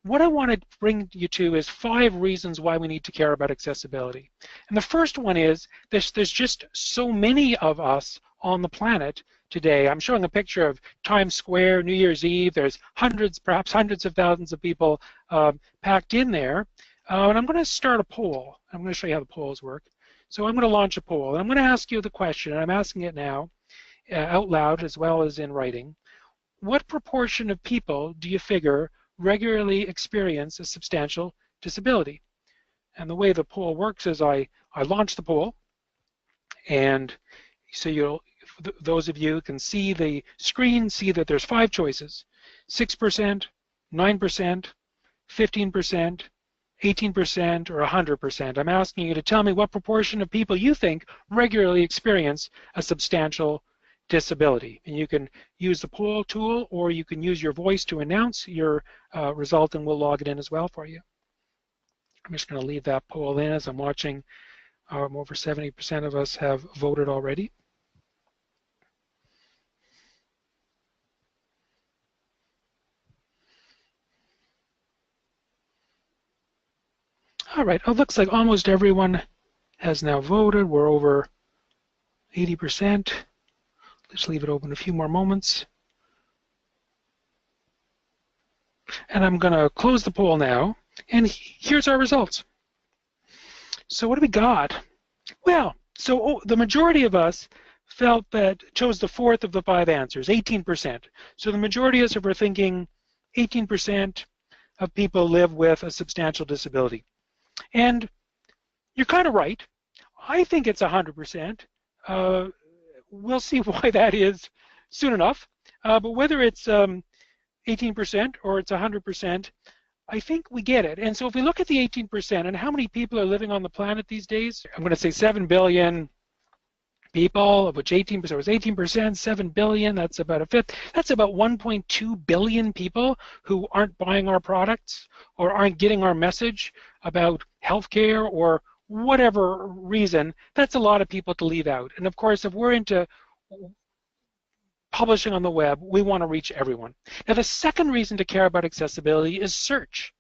what I want to bring you to is 5 reasons why we need to care about accessibility. And the first one is there's just so many of us on the planet today. I'm showing a picture of Times Square, New Year's Eve. There's hundreds, perhaps hundreds of thousands of people packed in there. And I'm going to start a poll. I'm going to show you how the polls work. So I'm going to launch a poll. And I'm going to ask you the question, and I'm asking it now out loud as well as in writing. What proportion of people do you figure regularly experience a substantial disability? And the way the poll works is I launch the poll, and so those of you can see the screen, see that there's 5 choices: 6%, 9%, 15%, 18%, or 100%. I'm asking you to tell me what proportion of people you think regularly experience a substantial disability. And you can use the poll tool, or you can use your voice to announce your result, and we'll log it in as well for you. I'm just going to leave that poll in as I'm watching. Over 70% of us have voted already. All right, it looks like almost everyone has now voted. We're over 80%. Let's leave it open a few more moments. And I'm going to close the poll now. And here's our results. So what do we got? Well, so the majority of us felt that chose the 4th of the 5 answers, 18%. So the majority of us were thinking 18% of people live with a substantial disability. And you're kind of right. I think it's 100%. We'll see why that is soon enough. But whether it's 18% or it's 100%, I think we get it. And so if we look at the 18% and how many people are living on the planet these days, I'm going to say 7 billion people, of which 18% was 18%, 7 billion, that's about a fifth. That's about 1.2 billion people who aren't buying our products or aren't getting our message about healthcare or whatever reason. That's a lot of people to leave out. And of course, if we're into publishing on the web, we want to reach everyone. Now, the second reason to care about accessibility is search.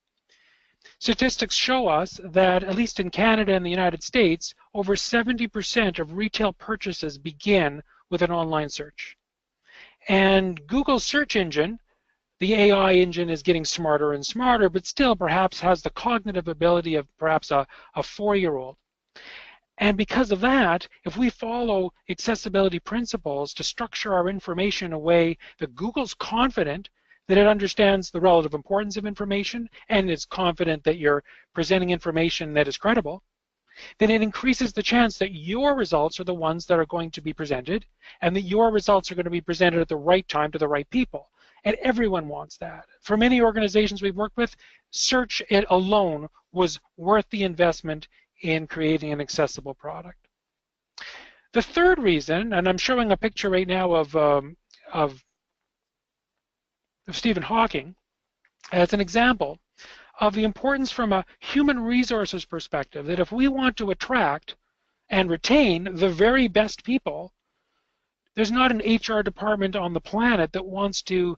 Statistics show us that, at least in Canada and the United States, over 70% of retail purchases begin with an online search. And Google's search engine, the AI engine, is getting smarter and smarter, but still perhaps has the cognitive ability of perhaps a 4-year-old. And because of that, if we follow accessibility principles to structure our information in a way that Google's confident that it understands the relative importance of information and is confident that you're presenting information that is credible, then it increases the chance that your results are the ones that are going to be presented and that your results are going to be presented at the right time to the right people. And everyone wants that. For many organizations we've worked with, search it alone was worth the investment in creating an accessible product. The third reason, and I'm showing a picture right now of Stephen Hawking as an example of the importance from a human resources perspective, that if we want to attract and retain the very best people, there's not an HR department on the planet that wants to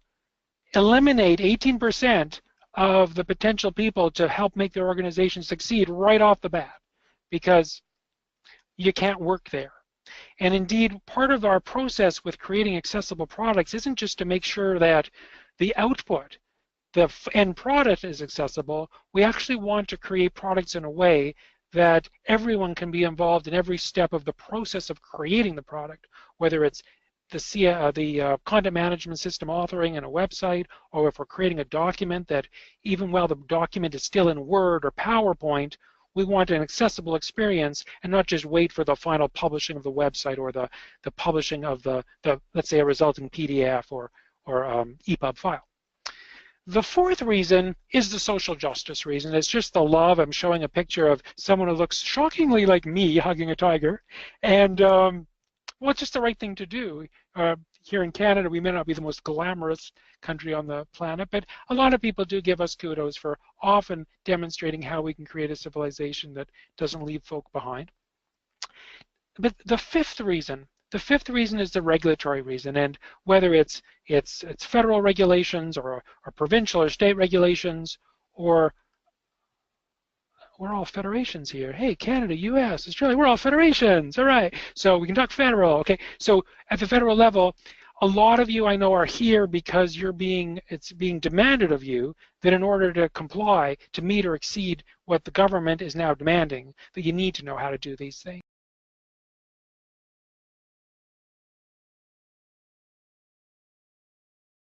eliminate 18% of the potential people to help make their organization succeed right off the bat, because you can't work there. And indeed, part of our process with creating accessible products isn't just to make sure that the output, the end product, is accessible. We actually want to create products in a way that everyone can be involved in every step of the process of creating the product, whether it's the content management system authoring in a website, or if we're creating a document that even while the document is still in Word or PowerPoint, we want an accessible experience and not just wait for the final publishing of the website or the publishing of the let's say a resulting PDF or EPUB file. The fourth reason is the social justice reason. It's just the love. I'm showing a picture of someone who looks shockingly like me hugging a tiger, and well, it's just the right thing to do. Here in Canada, we may not be the most glamorous country on the planet, but a lot of people do give us kudos for often demonstrating how we can create a civilization that doesn't leave folk behind. But the fifth reason is the regulatory reason, and whether it's federal regulations or provincial or state regulations, or we're all federations here. Hey, Canada, U.S., Australia, we're all federations. All right. So we can talk federal. Okay. So at the federal level, a lot of you I know are here because it's being demanded of you that in order to comply, to meet or exceed what the government is now demanding, that you need to know how to do these things.